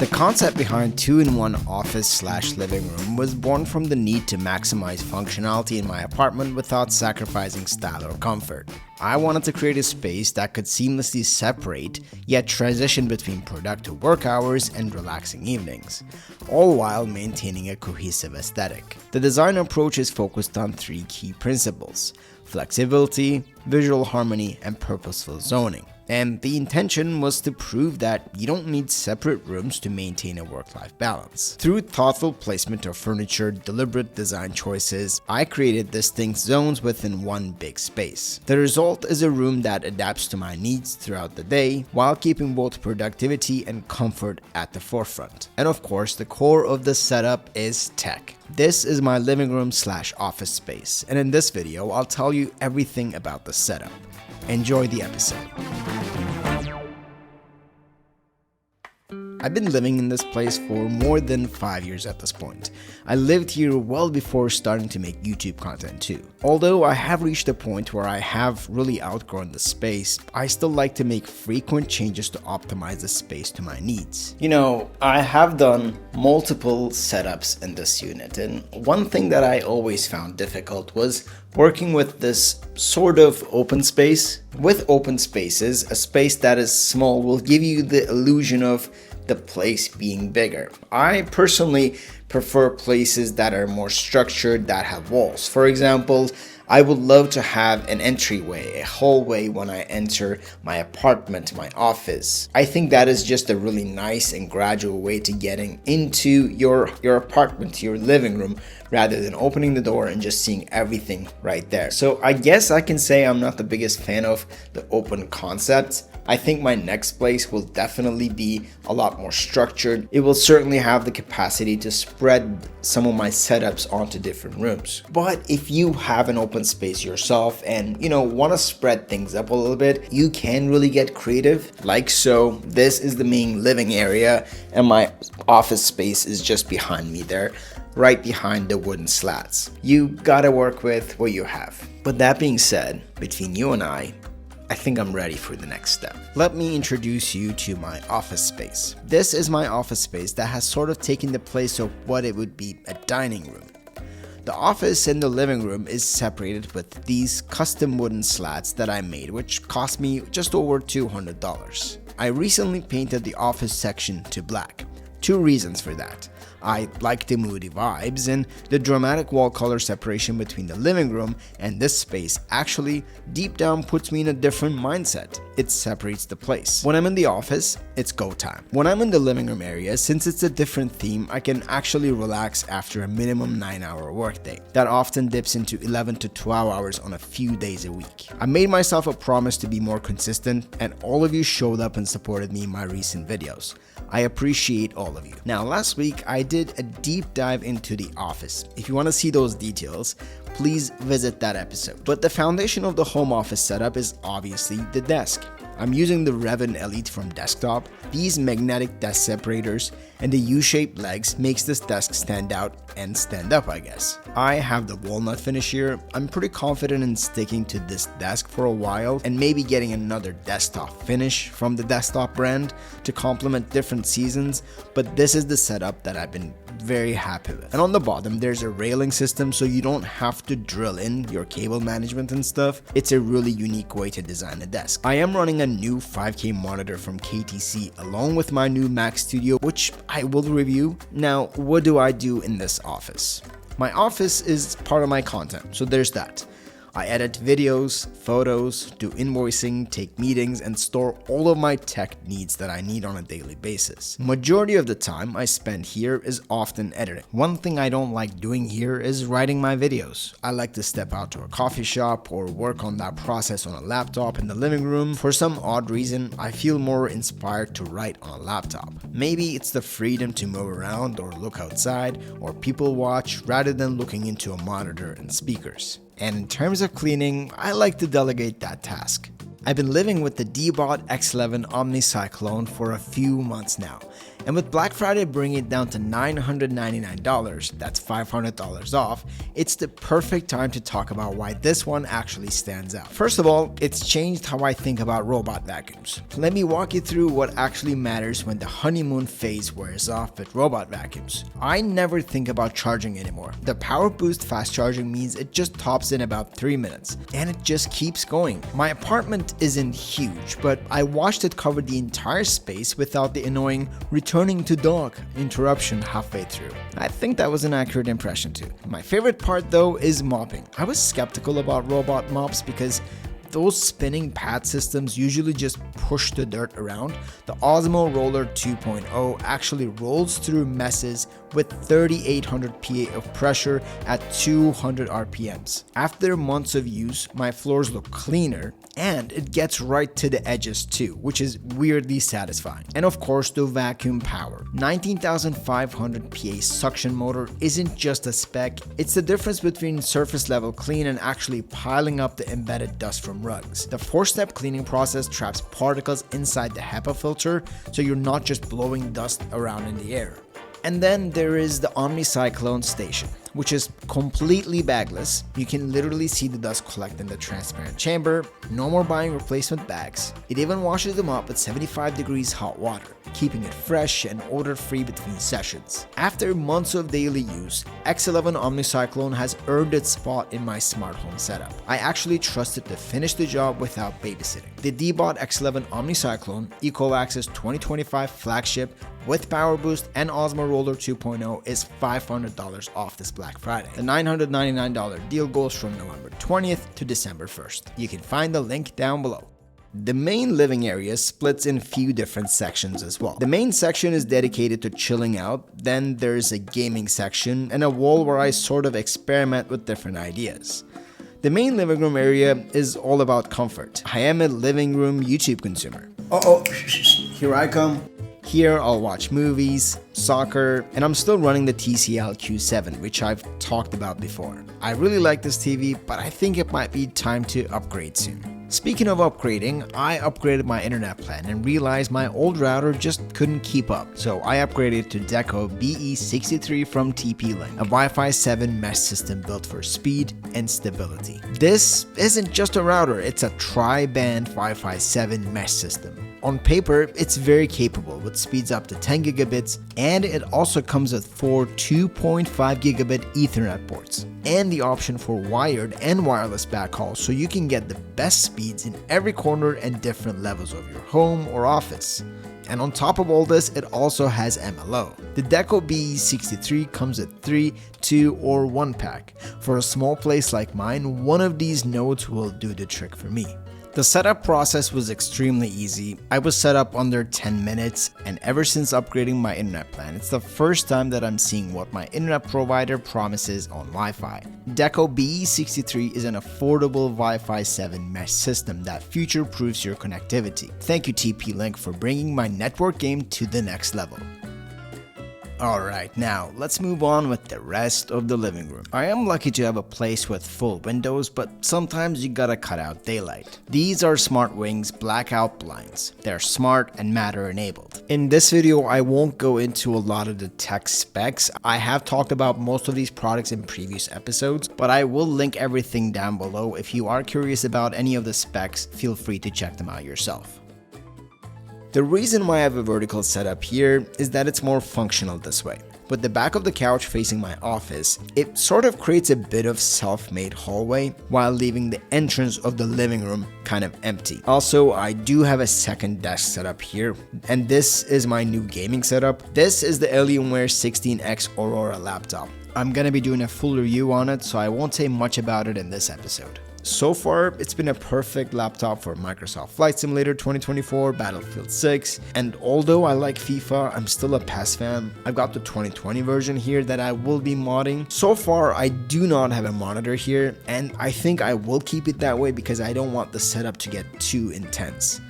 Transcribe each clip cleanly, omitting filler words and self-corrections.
The concept behind 2-in-1 office/living room was born from the need to maximize functionality in my apartment without sacrificing style or comfort. I wanted to create a space that could seamlessly separate, yet transition between productive work hours and relaxing evenings, all while maintaining a cohesive aesthetic. The design approach is focused on three key principles: flexibility, visual harmony, and purposeful zoning. And the intention was to prove that you don't need separate rooms to maintain a work-life balance. Through thoughtful placement of furniture, deliberate design choices, I created distinct zones within one big space. The result is a room that adapts to my needs throughout the day, while keeping both productivity and comfort at the forefront. And of course, the core of the setup is tech. This is my living room/office space, and in this video, I'll tell you everything about the setup. Enjoy the episode. I've been living in this place for more than 5 years at this point. I lived here well before starting to make YouTube content too. Although I have reached a point where I have really outgrown the space, I still like to make frequent changes to optimize the space to my needs. You know, I have done multiple setups in this unit, and one thing that I always found difficult was working with this sort of open space. With open spaces, a space that is small will give you the illusion of the place being bigger. I personally prefer places that are more structured, that have walls. For example, I would love to have an entryway, a hallway when I enter my apartment, my office. I think that is just a really nice and gradual way to getting into your apartment, your living room, rather than opening the door and just seeing everything right there. So I guess I can say I'm not the biggest fan of the open concept. I think my next place will definitely be a lot more structured. It will certainly have the capacity to spread some of my setups onto different rooms. But if you have an open space yourself and want to spread things up a little bit, you can really get creative. Like so, this is the main living area and my office space is just behind me there, right behind the wooden slats. You gotta work with what you have. But that being said, between you and I think I'm ready for the next step. Let me introduce you to my office space. This is my office space that has sort of taken the place of what it would be a dining room. The office and the living room is separated with these custom wooden slats that I made, which cost me just over $200. I recently painted the office section to black. Two reasons for that. I like the moody vibes, and the dramatic wall color separation between the living room and this space actually deep down puts me in a different mindset. It separates the place. When I'm in the office, it's go time. When I'm in the living room area, since it's a different theme, I can actually relax after a minimum 9-hour workday. That often dips into 11 to 12 hours on a few days a week. I made myself a promise to be more consistent, and all of you showed up and supported me in my recent videos. I appreciate all of you. Now, last week I did a deep dive into the office. If you want to see those details, please visit that episode. But the foundation of the home office setup is obviously the desk. I'm using the Revon Elite from Dezktop. These magnetic desk separators and the U-shaped legs makes this desk stand out and stand up, I guess. I have the walnut finish here. I'm pretty confident in sticking to this desk for a while and maybe getting another desktop finish from the Dezktop brand to complement different seasons, but this is the setup that I've been very happy with. And on the bottom there's a railing system, so you don't have to drill in your cable management and stuff. It's a really unique way to design a desk. I am running a new 5K monitor from KTC along with my new MacStudio, which I will review. Now, what do I do in this office? My office is part of my content, so there's that. I edit videos, photos, do invoicing, take meetings, and store all of my tech needs that I need on a daily basis. Majority of the time I spend here is often editing. One thing I don't like doing here is writing my videos. I like to step out to a coffee shop or work on that process on a laptop in the living room. For some odd reason, I feel more inspired to write on a laptop. Maybe it's the freedom to move around or look outside or people watch rather than looking into a monitor and speakers. And in terms of cleaning, I like to delegate that task. I've been living with the Deebot X11 OmniCyclone for a few months now, and with Black Friday bringing it down to $999, that's $500 off, it's the perfect time to talk about why this one actually stands out. First of all, it's changed how I think about robot vacuums. Let me walk you through what actually matters when the honeymoon phase wears off with robot vacuums. I never think about charging anymore. The power boost fast charging means it just tops in about 3 minutes, and it just keeps going. My apartment isn't huge, but I watched it cover the entire space without the annoying returning to dock interruption halfway through. I think that was an accurate impression too. My favorite part though is mopping. I was skeptical about robot mops because those spinning pad systems usually just push the dirt around. The Osmo Roller 2.0 actually rolls through messes with 3800 PA of pressure at 200 RPMs. After months of use, my floors look cleaner and it gets right to the edges too, which is weirdly satisfying. And of course, the vacuum power. 19,500 PA suction motor isn't just a spec, it's the difference between surface level clean and actually piling up the embedded dust from rugs. The 4-step cleaning process traps particles inside the HEPA filter, so you're not just blowing dust around in the air. And then there is the OmniCyclone station, which is completely bagless. You can literally see the dust collect in the transparent chamber. No more buying replacement bags. It even washes them up with 75 degrees hot water, keeping it fresh and odor-free between sessions. After months of daily use, X11 OmniCyclone has earned its spot in my smart home setup. I actually trust it to finish the job without babysitting. The Deebot X11 OmniCyclone, ECOVACS's 2025 flagship with Power Boost and Osmo Roller 2.0 is $500 off this Black Friday. The $999 deal goes from November 20th to December 1st. You can find the link down below. The main living area splits in a few different sections as well. The main section is dedicated to chilling out, then there's a gaming section and a wall where I sort of experiment with different ideas. The main living room area is all about comfort. I am a living room YouTube consumer. Here I come. Here I'll watch movies, soccer, and I'm still running the TCL Q7, which I've talked about before. I really like this TV, but I think it might be time to upgrade soon. Speaking of upgrading, I upgraded my internet plan and realized my old router just couldn't keep up, so I upgraded to Deco BE63 from TP-Link, a Wi-Fi 7 mesh system built for speed and stability. This isn't just a router, it's a tri-band Wi-Fi 7 mesh system. On paper, it's very capable with speeds up to 10 gigabits, and it also comes with 4 2.5 gigabit Ethernet ports, and the option for wired and wireless backhaul, so you can get the best speeds in every corner and different levels of your home or office. And on top of all this, it also has MLO. The Deco BE63 comes with 3, 2, or 1 pack. For a small place like mine, one of these nodes will do the trick for me. The setup process was extremely easy. I was set up under 10 minutes, and ever since upgrading my internet plan, it's the first time that I'm seeing what my internet provider promises on Wi-Fi. Deco BE63 is an affordable Wi-Fi 7 mesh system that future-proofs your connectivity. Thank you TP-Link for bringing my network game to the next level. Alright, now let's move on with the rest of the living room. I am lucky to have a place with full windows, but sometimes you gotta cut out daylight. These are SmartWings blackout blinds. They're smart and Matter enabled. In this video, I won't go into a lot of the tech specs. I have talked about most of these products in previous episodes, but I will link everything down below. If you are curious about any of the specs, feel free to check them out yourself. The reason why I have a vertical setup here is that it's more functional this way. With the back of the couch facing my office, it sort of creates a bit of self-made hallway while leaving the entrance of the living room kind of empty. Also, I do have a second desk setup here, and this is my new gaming setup. This is the Alienware 16X Aurora laptop. I'm gonna be doing a full review on it, so I won't say much about it in this episode. So far, it's been a perfect laptop for Microsoft Flight Simulator 2024, Battlefield 6, and although I like FIFA, I'm still a PES fan. I've got the 2020 version here that I will be modding. So far, I do not have a monitor here, and I think I will keep it that way because I don't want the setup to get too intense.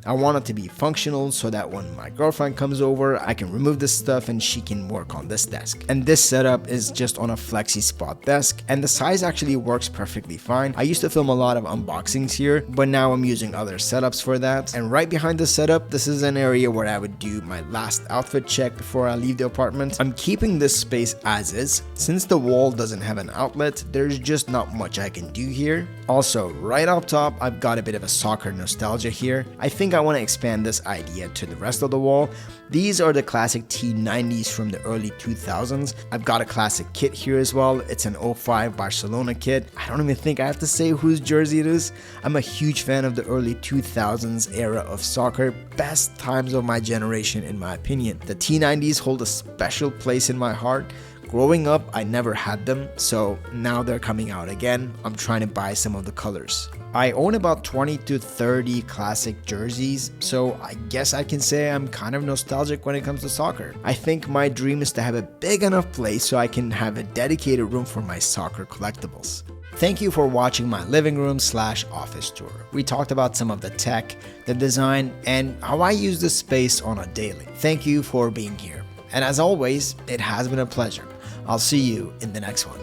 I want it to be functional so that when my girlfriend comes over, I can remove this stuff and she can work on this desk. And this setup is just on a flexi spot desk, and the size actually works perfectly fine. I used to film a lot of unboxings here, but now I'm using other setups for that. And right behind the setup, this is an area where I would do my last outfit check before I leave the apartment. I'm keeping this space as is. Since the wall doesn't have an outlet, there's just not much I can do here. Also, right up top, I've got a bit of a soccer nostalgia here. I think I want to expand this idea to the rest of the wall. These are the classic T90s from the early 2000s. I've got a classic kit here as well. It's an 05 Barcelona kit. I don't even think I have to say whose jersey it is. I'm a huge fan of the early 2000s era of soccer. Best times of my generation in my opinion. The T90s hold a special place in my heart. Growing up, I never had them, so now they're coming out again. I'm trying to buy some of the colors. I own about 20 to 30 classic jerseys, so I guess I can say I'm kind of nostalgic when it comes to soccer. I think my dream is to have a big enough place so I can have a dedicated room for my soccer collectibles. Thank you for watching my living room / office tour. We talked about some of the tech, the design, and how I use this space on a daily. Thank you for being here. And as always, it has been a pleasure. I'll see you in the next one.